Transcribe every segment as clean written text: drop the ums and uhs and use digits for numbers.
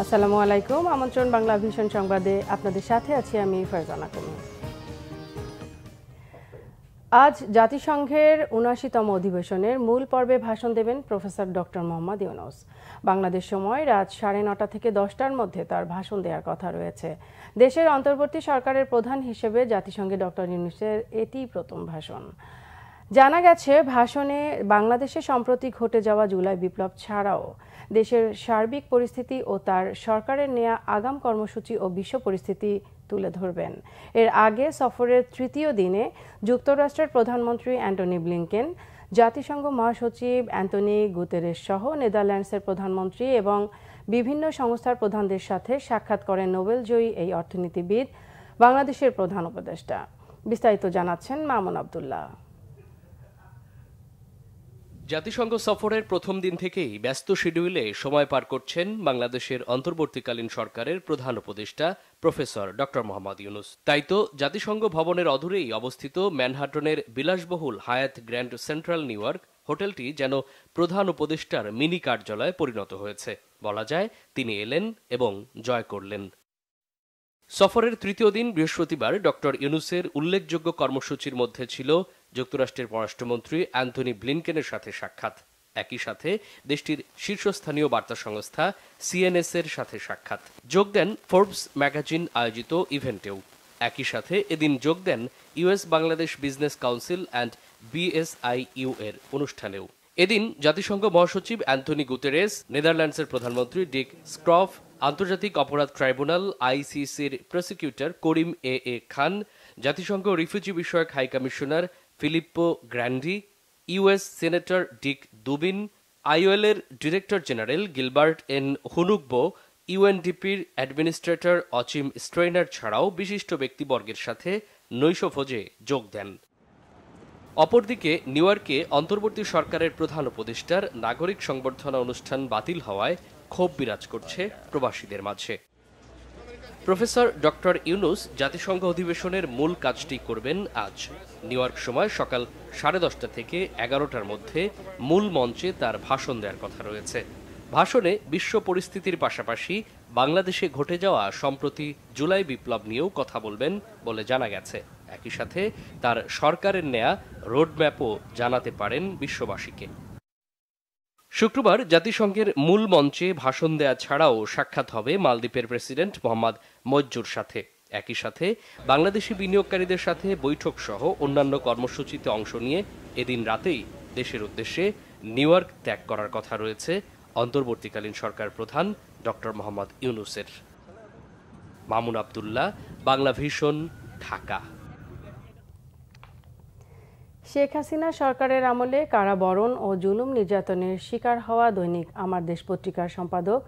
আসসালামু আলাইকুম। আমন্ত্রণ বাংলা ভিশন সংবাদে আপনাদের সাথে আছি আমি ফারজানা কুমি। আজ জাতিসংঘের ৭৯তম অধিবেশনের মূল পর্বে ভাষণ দেবেন প্রফেসর ডক্টর মোহাম্মদ ইউনূস। বাংলাদেশ সময় রাত ৯:৩০ থেকে ১০টার মধ্যে তার ভাষণ দেওয়ার কথা রয়েছে। দেশের অন্তর্বর্তী সরকারের প্রধান হিসেবে জাতিসংঘে ডক্টর ইউনূসের এটিই প্রথম ভাষণ। জানা গেছে, ভাষণে বাংলাদেশে সম্প্রতি ঘটে যাওয়া জুলাই বিপ্লব ছাড়াও দেশের সার্বিক পরিস্থিতি ও তার সরকারের নেয়া আগাম কর্মসূচি ও বিশ্ব পরিস্থিতি তুলে ধরবেন। এর আগে সফরের তৃতীয় দিনে যুক্তরাষ্ট্রের প্রধানমন্ত্রী অ্যান্টনি ব্লিংকেন, জাতিসংঘ মহাসচিব অ্যান্টনি গুতেরেস সহ নেদারল্যান্ডসের প্রধানমন্ত্রী এবং বিভিন্ন সংস্থার প্রধানদের সাথে সাক্ষাৎ করেন নোবেলজয়ী এই অর্থনীতিবিদ, বাংলাদেশের প্রধান উপদেষ্টা। বিস্তারিত জানাচ্ছেন মামুন আবদুল্লাহ। জাতিসংঘ সফরের প্রথম দিন থেকেই ব্যস্ত শিডিউলে সময় পার করছেন বাংলাদেশের অন্তর্বর্তীকালীন সরকারের প্রধান উপদেষ্টা প্রফেসর ডক্টর মোহাম্মদ ইউনূস। তাই তো জাতিসংঘ ভবনের অদূরেই অবস্থিত ম্যানহাটনের বিলাসবহুল হায়াত গ্র্যান্ড সেন্ট্রাল নিউ ইয়র্ক হোটেলটি যেন প্রধান উপদেষ্টার মিনি কার্যালয়ে পরিণত হয়েছে। বলা যায়, তিনি এলেন এবং জয় করলেন। সফরের তৃতীয় দিন বৃহস্পতিবার ডক্টর ইউনূসের উল্লেখযোগ্য কর্মসূচির মধ্যে ছিল যুক্তরাষ্ট্রের পররাষ্ট্রমন্ত্রী অ্যান্টনি ব্লিনকেনের সাথে সাক্ষাৎ। একই সাথে দেশটির শীর্ষস্থানীয় বার্তা সংস্থা সিএনএস এর সাথে সাক্ষাৎ। যোগ দেন ফোর্বস ম্যাগাজিন আয়োজিত ইভেন্টেও। একই সাথে এদিন যোগ দেন US Bangladesh business council and BSIU এর অনুষ্ঠানেও। এদিন জাতিসংঘ মহাসচিব অ্যান্টনি গুতেরেস, নেদারল্যান্ডসের প্রধানমন্ত্রী ডিক স্ক্রফ, আন্তর্জাতিক অপরাধ ট্রাইব্যুনাল আইসিসির প্রসিকিউটর করিম এ খান, জাতিসংঘ রিফিউজি বিষয়ক high commissioner Filippo Grandi, US senator Dick Durbin, আইওএল-এর director general Gilbert N Houngbo, ইউএনডিপির অ্যাডমিনিস্ট্রেটর অচিম স্ট্রেইনার ছাড়াও বিশিষ্ট ব্যক্তিবর্গের সাথে নৈশভোজে যোগ দেন। অপরদিকে নিউ ইয়র্কে অন্তর্বর্তী সরকারের প্রধান উপদেষ্টার নাগরিক সংবর্ধনা অনুষ্ঠান বাতিল হওয়ায় ক্ষোভ বিরাজ করছে প্রবাসীদের মাঝে। প্রফেসর ডক্টর ইউনূস জাতিসংঘ অধিবেশনের মূল কাজটি করবেন আজ। নিউ ইয়র্ক সময় সকাল 10:30 থেকে 11টার মধ্যে মূল মঞ্চে তার ভাষণ দেওয়ার কথা রয়েছে। ভাষণে বিশ্ব পরিস্থিতির পাশাপাশি বাংলাদেশে ঘটে যাওয়া সম্প্রতি জুলাই বিপ্লব নিয়েও কথা বলবেন বলে জানা গেছে। একই সাথে তার সরকারের নেয়া রোডম্যাপও জানাতে পারেন বিশ্ববাসীকে। শুক্রবার জাতিসংঘের মূল মঞ্চে ভাষণ দেয়া ছাড়াও সাক্ষাৎ হবে মালদ্বীপের প্রেসিডেন্ট মোহাম্মদ মইজ্জুর সাথে। একই সাথে বাংলাদেশি বিনিয়োগকারীদের সাথে বৈঠক সহ অন্যান্য কর্মসূচিতে অংশ নিয়ে এদিন রাতেই দেশের উদ্দেশ্যে নিউ ইয়র্ক ত্যাগ করার কথা রয়েছে অন্তর্বর্তীকালীন সরকার প্রধান ডক্টর মোহাম্মদ ইউনূসের। মামুন আবদুল্লাহ, বাংলা ভিশন, ঢাকা। শেখ হাসিনা সরকারের আমলে কারাবরণ ও জুলুম নির্যাতনের শিকার হওয়া দৈনিক আমার দেশ পত্রিকার সম্পাদক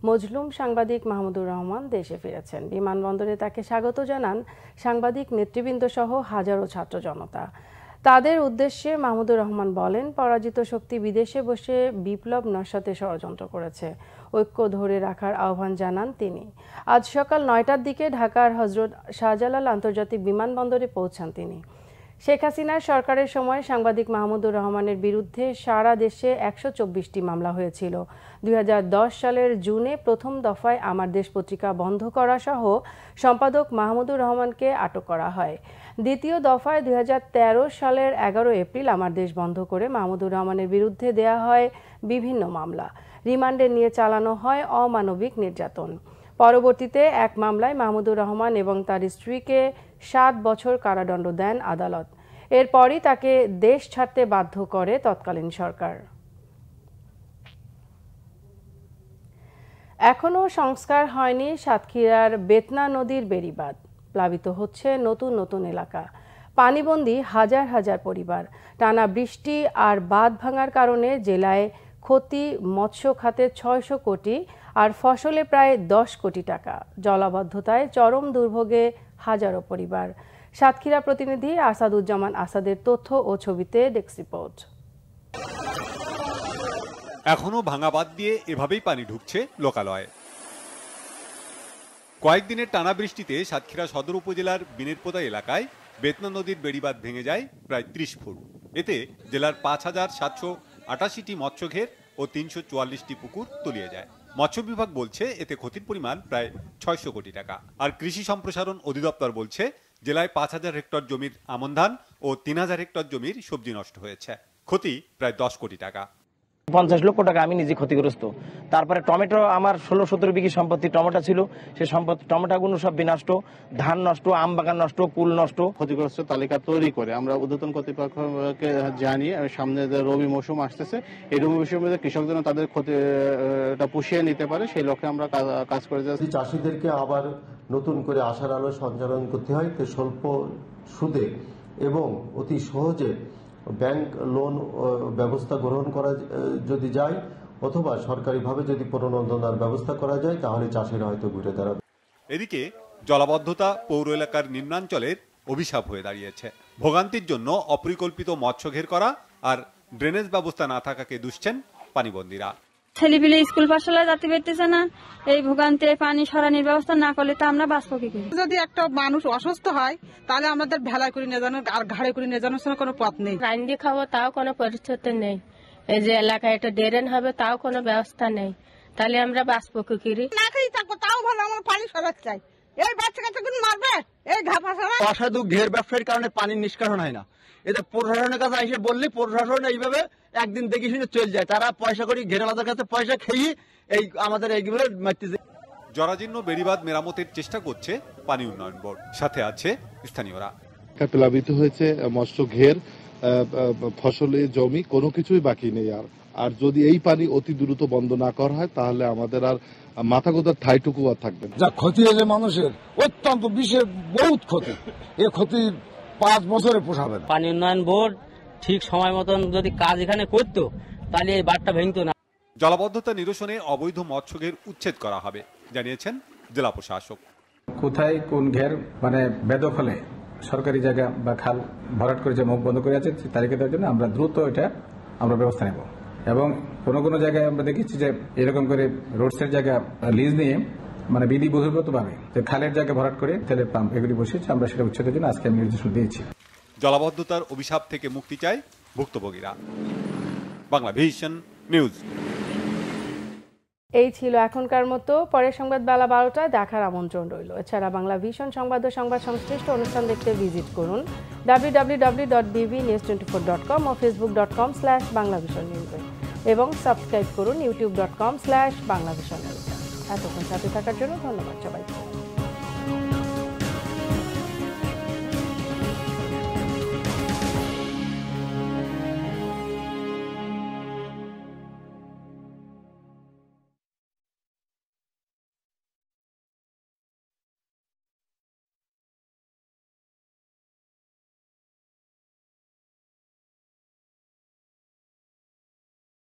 মজলুম সাংবাদিক মাহমুদুর রহমান দেশে ফিরেছেন। বিমানবন্দরে তাকে স্বাগত জানান সাংবাদিক নেতৃবৃন্দ সহ হাজারো ছাত্র জনতা। তাদের উদ্দেশ্যে মাহমুদুর রহমান বলেন, পরাজিত শক্তি বিদেশে বসে বিপ্লব নস্যাতে ষড়যন্ত্র করেছে, ঐক্য ধরে রাখার আহ্বান জানান তিনি। আজ সকাল 9টার দিকে ঢাকার হজরত শাহজালাল আন্তর্জাতিক বিমানবন্দরে পৌঁছান তিনি। শেখ হাসিনার সরকারের সময় সাংবাদিক মাহমুদুর রহমানের বিরুদ্ধে সারা দেশে 124টি মামলা হয়েছিল। 2010 সালের জুনে প্রথম দফায় আমার দেশ পত্রিকা বন্ধ করা সহ সম্পাদক মাহমুদুর রহমানকে আটক করা হয়। দ্বিতীয় দফায় 2013 সালের 11 এপ্রিল আমার দেশ বন্ধ করে মাহমুদুর রহমানের বিরুদ্ধে দেয়া হয় বিভিন্ন মামলা। রিমান্ডে নিয়ে চালানো হয় অমানবিক নির্যাতন। পরবর্তীতে এক মামলায় মাহমুদুর রহমান এবং তার স্ত্রীকে 7 বছর কারাদণ্ড দেন আদালত। এরপরই তাকে দেশ ছাড়তে বাধ্য করে তৎকালীন সরকার। এখনও সংস্কার হয়নি সাতক্ষীরার বেতনা নদীর বেড়িবাঁধ। প্লাবিত হচ্ছে নতুন নতুন এলাকা, পানিবন্দী হাজার হাজার পরিবার। টানা বৃষ্টি আর বাঁধ ভাঙার কারণে জেলায় ক্ষতি মৎস্য খাতে 600 কোটি আর ফসলে প্রায় 10 কোটি টাকা। জলাবদ্ধতায় চরম দুর্ভোগে হাজারো পরিবার। সাতক্ষীরা প্রতিনিধি আসাদুজ্জামান আসাদের তথ্য ও ছবিতে ডেস্ক রিপোর্ট। এখনো ভাঙা বাঁধ দিয়ে এভাবেই পানি ঢুকছে লোকালয়ে। কয়েকদিনের টানা বৃষ্টিতে সাতক্ষীরা সদর উপজেলার বিনেরপোতা এলাকায় বেতনা নদীর বেড়িবাঁধ ভেঙে যায় প্রায় 30 ফুট। এতে জেলার 5788টি মৎস্যঘের ও 344টি পুকুর তলিয়ে যায়। মৎস্য বিভাগ বলছে এতে ক্ষতির পরিমাণ প্রায় 600 কোটি টাকা। আর কৃষি সম্প্রসারণ অধিদপ্তর বলছে জেলায় 5000 হেক্টর জমির আমন ধান ও 3000 হেক্টর জমির সবজি নষ্ট হয়েছে, ক্ষতি প্রায় 10 কোটি টাকা। 50 লক্ষ টাকা আমি নিজে ক্ষতিগ্রস্ত। তারপরে টমেটো, আমার 16-17 বিঘি সম্পত্তি টমেটো ছিল, সেই সম্পত্তি টমেটোগুলো সব বিনষ্ট, ধান নষ্ট, আম বাগান নষ্ট, কুল নষ্ট। ক্ষতিগ্রস্ত তালিকা তৈরি করে আমরা ঊর্ধ্বতন কর্তৃপক্ষকে জানিয়ে সামনে যে রবি মৌসুম আসতেছে, এই রবি মৌসুমে কৃষক যেন তাদের ক্ষতিটা পুষিয়ে নিতে পারে সেই লক্ষ্যে আমরা কাজ করে যাচ্ছি। চাষিদেরকে আবার নতুন করে আশার আলো সঞ্চালন করতে হয়, তো স্বল্প সুদে এবং অতি সহজে ব্যাংক লোন ব্যবস্থা গ্রহণ করা যদি যায়, অথবা সরকারিভাবে যদি প্রণোদনার ব্যবস্থা করা যায়, তাহলে চাষিরা হয়তো ঘুরে দাঁড়াবে। এদিকে জলাবদ্ধতা পৌর এলাকার নিম্নাঞ্চলের অভিশাপ হয়ে দাঁড়িয়েছে। ভোগান্তির জন্য অপরিকল্পিত মৎস্য ঘের করা আর ড্রেনেজ ব্যবস্থা না থাকাকে দুষছেন পানিবন্দীরা। ছেলেপিলে স্কুল পাঠশালায় যেতে পারতেছে না, এই ভোগান্তি পানি সরানোর ব্যবস্থা না করলে তো আমরা বাঁচবো কি করে? যদি একটা মানুষ অসুস্থ হয় তাহলে আমাদের ভেলা করে নিয়ে জানার আর ঘাড়ে করে নিয়ে জানার কোনো পথ নেই। রান্দি খাবো তাও কোনো পরিস্থিতি নেই, এই যে এলাকায় একটা ড্রেন হবে তাও কোনো ব্যবস্থা নেই, তাহলে আমরা বাঁচবো কি করে? না খেয়ে থাকবো তাও ভালো, আমার পানি সরাতে চাই। এই বাচ্চা কাচ্চা মারবে, এই ঘাপা ছাড়া অসাধু ঘের ব্যবসার কারণে পানির নিষ্কাশন হয় না। এটা প্রশাসনের কাছে এসে বললে প্রশাসন এইভাবে একদিন দেখে শুনে চলে যায়, তারা পয়সা করে ঘেরালাদের কাছে পয়সা খেয়ে এই আমাদের এইগুলো মারতেছে। জরাজীর্ণ বেড়িবাঁধ মেরামতের চেষ্টা করছে পানি উন্নয়ন বোর্ড, সাথে আছে স্থানীয়রা। প্লাবিত হয়েছে মৎস্য ঘের, ফসলের জমি, কোনো কিছুই বাকি নেই। আর যদি এই পানি অতি দ্রুত বন্ধ না করা হয় তাহলে আমাদের আর মাথা গোঁজার ঠাইটুকু আর থাকবে না। যা ক্ষতি হয়েছে মানুষের অত্যন্ত বিশেষ বহুত ক্ষতি, এই ক্ষতি 5 বছরে পোষাবে না। পানি উন্নয়ন বোর্ড ঠিক সময় মতন যদি কাজ এখানে করতো তাহলে এই বাঁধটা ভেঙতো না। জলাবদ্ধতা নিরসনে অবৈধ মৎস্য ঘের উচ্ছেদ করা হবে জানিয়েছেন জেলা প্রশাসক। কোথায় কোন ঘের মানে বেদক হলে সরকারি জায়গা বা খাল ভরাট করে যে মুখ বন্ধ করে আছে তালিকা দেওয়ার জন্য আমরা দ্রুত এটা আমরা ব্যবস্থা নেব। এবং কোনো কোনো জায়গায় আমরা দেখেছি যে এরকম করে রোডসের জায়গা লিজ নিয়ে মানে বিধি বহির্ভূতভাবে যে খালের জায়গা ভরাট করে তেলের পাম্প এগুলি বসেছে, আমরা সেটা উচ্ছেদের জন্য আজকে আমি নির্দেশ দিয়েছি। জলাবদ্ধতার অভিশাপ থেকে মুক্তি চায় ভুক্তভোগীরা। বাংলাভিশন নিউজ। এই ছিল এখনকার মতো। পরের সংবাদ বেলা 12টায় দেখার আমন্ত্রণ রইল। এছাড়া বাংলা ভিশন সংবাদ ও সংবাদ সংশ্লিষ্ট অনুষ্ঠান দেখতে ভিজিট করুন www.bbnews24.com ও facebook.com/banglavisionnews এবং সাবস্ক্রাইব করুন youtube.com/banglavisionnews। এতক্ষণ সাথে থাকার জন্য ধন্যবাদ সবাইকে।